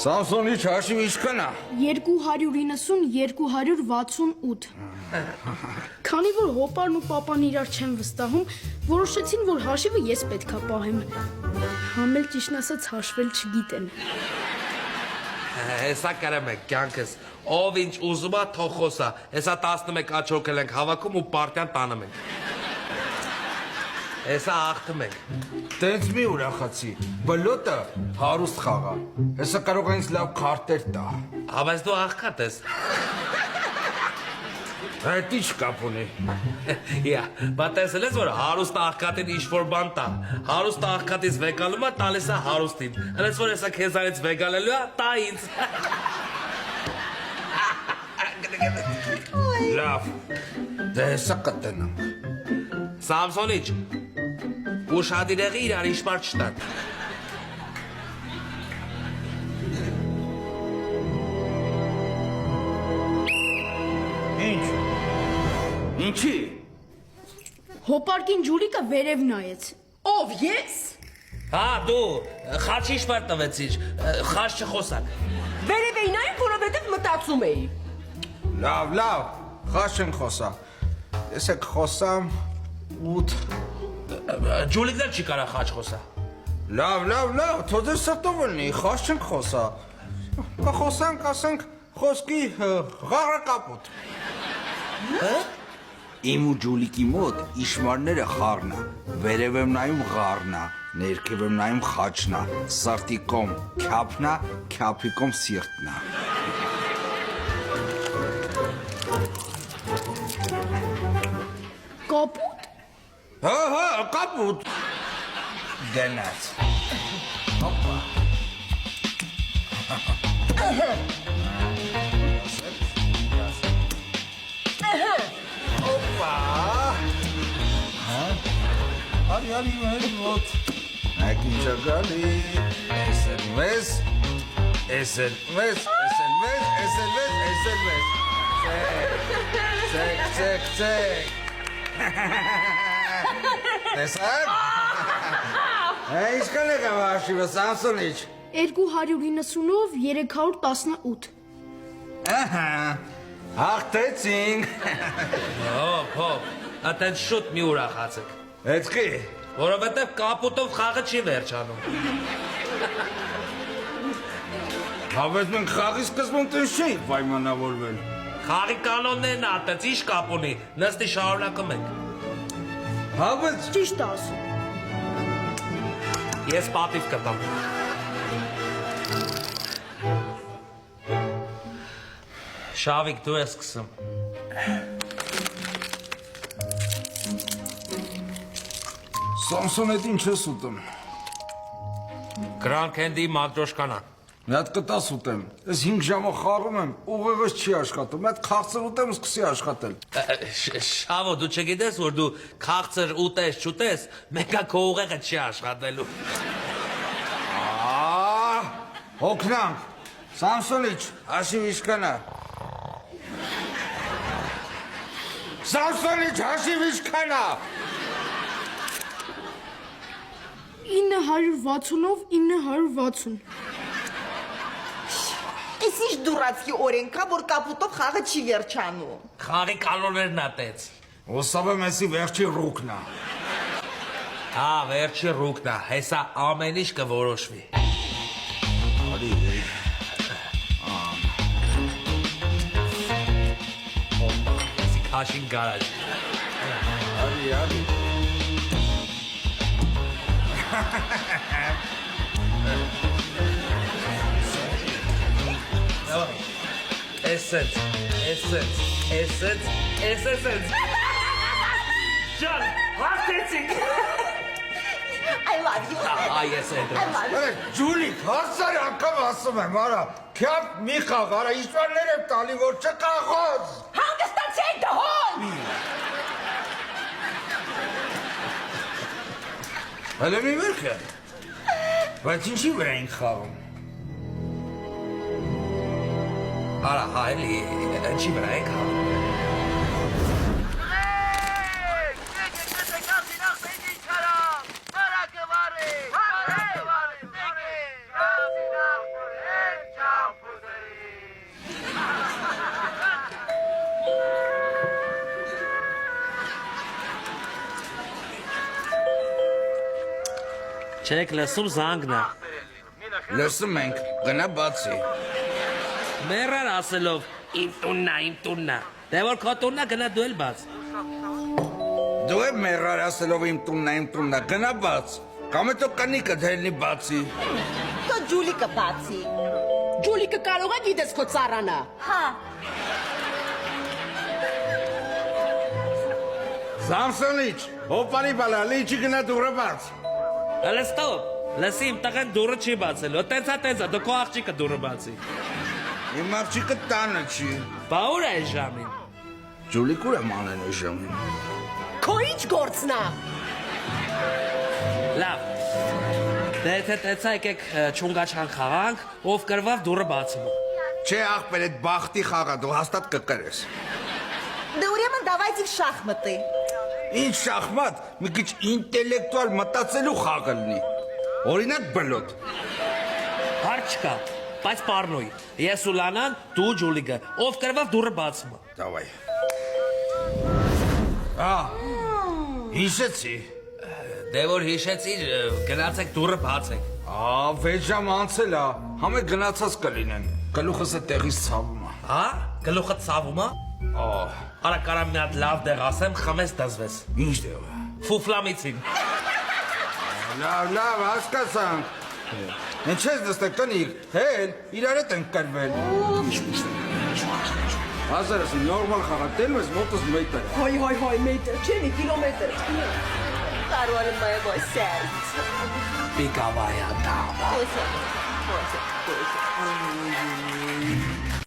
Սամսոնի հաշիվը ինչքան է։ 290-268։ Քանի որ հոպարն ու պապան իրար չեն վստահում, որոշեցին, որ հաշիվը ես պետքա պահեմ։ Համել ճիշտն ասած հաշվել չգիտեն։ Հեսա կարեմ եք կյանքս, ով ինչ ուզում է թող խոսա, հեսա 11 աչոքել ենք հավաքում ու պարտյան տանում ենք։ Հեսա աղթում ենք։ Տենց մի ուրախացի, բլոտը հարուստ խաղա, հեսա կարող է ինձ լավ քարտեր տա։ Բայց դու աղքատ ես։ Այդ ինչ կապ ունի։ Իա, բայց տեսել ես, որ հարուստ աղքատին ինչ-որ բան տա։ Հարուստ աղքատից վեկալում է, տալիս է հարուստին։ Հենց որ հեսա քեզանից վեկալելու է, տա ինձ։ Լավ, դե հեսա կտնանք։ Սամսոնիչ, ուշադիրեղի իրար իշմար չտան։ Ինչ։ Ինչի։ Հոպարկին ջուրիկը վերև նայեց։ Ով ես։ Հա, դու, խաչ իշմար տվեցիր, խաչ չխոսակ։ Վերև էի նայում, որովհետև մտածում էի։ Լավ, խաչ չենք խոսա։ Եսեք խոսամ 8։ Ջուլիկներ չի կարա խաչ խոսա։ Լավ, թող ձեր սրտով լինի, խաչ չենք խոսա։ Կխոսանք, ասենք, խոսքի ղաղրակապոտ։ Իմ ու Ջուլիկի մոտ իշմարները խառնա, վերև եմ նայում ղառնա, ներքև եմ նայում խաչնա, սրտի կողմ քյափնա, քյափի կողմ սիրտնա։ Կապուտ։ Հա, կապուտ։ Գնաց։ Հոպա։ Հոպա։ Արի մեզ մոտ։ Ակ ինչա գալի։ Էսել մեզ։ Ցեք։ Տեսա՞ք։ Ինչքան է գավաշիվը, Սամսոնիչ։ 290-ով 318։ Ահա, հաղթեցինք։ Հոպ, ատեն շուտ մի ուրախացեք։ Էցքի։ Որովհետև կապուտով խաղը չի վերջանում։ Հավես մենք խաղի սկզբում տենց չէինք պայմանավորվել։ Խաղի կանոններն ատեց, ինչ կապ ունի, նստի շարունակում ենք։ Հավես։ Ճիշտ ասում։ Ես պատիվ կտամ։ Շավիկ, դու ես սկսում։ Սամսոն էդ ինչ ես ուտում։ Կրանքենդի մադրոշկանա։ Մի հատ կտաս ուտեմ, ես 5 ժամը խառում եմ, ուղեղս չի աշխատում, մի հատ քաղցր ուտեմ ու սկսի աշխատել։ Շավո, դու չգիտես, որ դու քաղցր ուտես, չուտես, մեկա քո ուղեղը չի աշխատելու։ Հոգնանք, Սամսոնիչ, հաշիվ ինչքան է։ Սամսոնիչ, հաշիվ ինչքան է։ 960-ով 960։ Էս ինչ դուրացքի օրենքա, որ կապուտով խաղը չի վերջանում։ Խաղի կանոններն ատեց։ Ոսավը մեսի վերջի ռուկն է։ Հա, վերջի ռուկն է, հեսա ամեն ինչ կորոշվի։ Արի, Էսի քաշին գարաժ։ արի։ Էսենց։ Ջան, հաղթեցինք։ I love you։ Այս է դրան։ Ջուլիկ, հարցարի անգամ ասում եմ, արա, քյապ մի խաղ, արա, իշվարներ եմ տալի, որ չկաղոզ։ Հանգստացեք դհոն։ Հələ մի վերք է, բայց ինչի վրա ենք խաղում։ Արա, հա, էլի, ինչի վրա ենք հաղում։ Չեք լսում զանգնա։ Լսում ենք, գնա բացի։ Մերար ասելով իմ տուննա։ Դե որ քո տուննա գնա դու էլ բաց։ Դու է մերար ասելով իմ տուննա, գնա բաց։ Կամ հետո կնիկը դելնի բացի։ Տո Ջուլիկը բացի։ Ջուլիկը կարող է գիտես քո ծառանը։ Հա։ Սամսոնիչ, հոպանի բալա, լիճի գնա դուրը բաց։ Հələ ստոպ։ Լսի իմ տղեն դուրը չի բացելու։ Տենցա, դու քո աղջիկը դուրը բացի։ Իմ աղջիկը տանը չի։ Բա ուր է այս ժամին։ Ջուլիկ ուր եմ անեն այս ժամին։ Քո ինչ գործն է։ Լավ։ Դե թե տեցա եկեք չունգաչան խաղանք, ով կրվավ դուրը բացում։ Չէ աղբեր այդ բախտի խաղա դու հաստատ կկրես։ Դե ուրեմն давайте в шахматы։ Ինչ շախմատ, մի քիչ ինտելեկտուալ մտածելու խաղ լինի։ Օրինակ բլոտ։ Հարց չկա, բայց պարնոյ։ Ես ու Լանան, դու Ջուլիկը, ով կրվավ դուրը բացում։ Դավայ։ Հիշեցի։ Դե որ հիշեցի, գնացեք դուրը բացեք։ 6 ժամ անցել է, համե գնացած կլինեն։ Գլուխս է տեղից ցավում է։ Հա? Գլուխը ցավում է։ Արա կարամ մի հատ լավ դեղ ասեմ, խմես դզվես։ Ինչ դեղ է։ Ֆուֆլամիցին։ Լավ, հասկացանք։ Ինչ ես դստեք տնիկ, հել, իրար հետ ենք կրվել։ Հազարս նորմալ խաղատել ես մոտս մետր։ Հայ, մետր, չէ՞ մի կիլոմետր։ Կարողանում եմ մոյ սերտ։ Պիկավայա դավա։ Ոսը։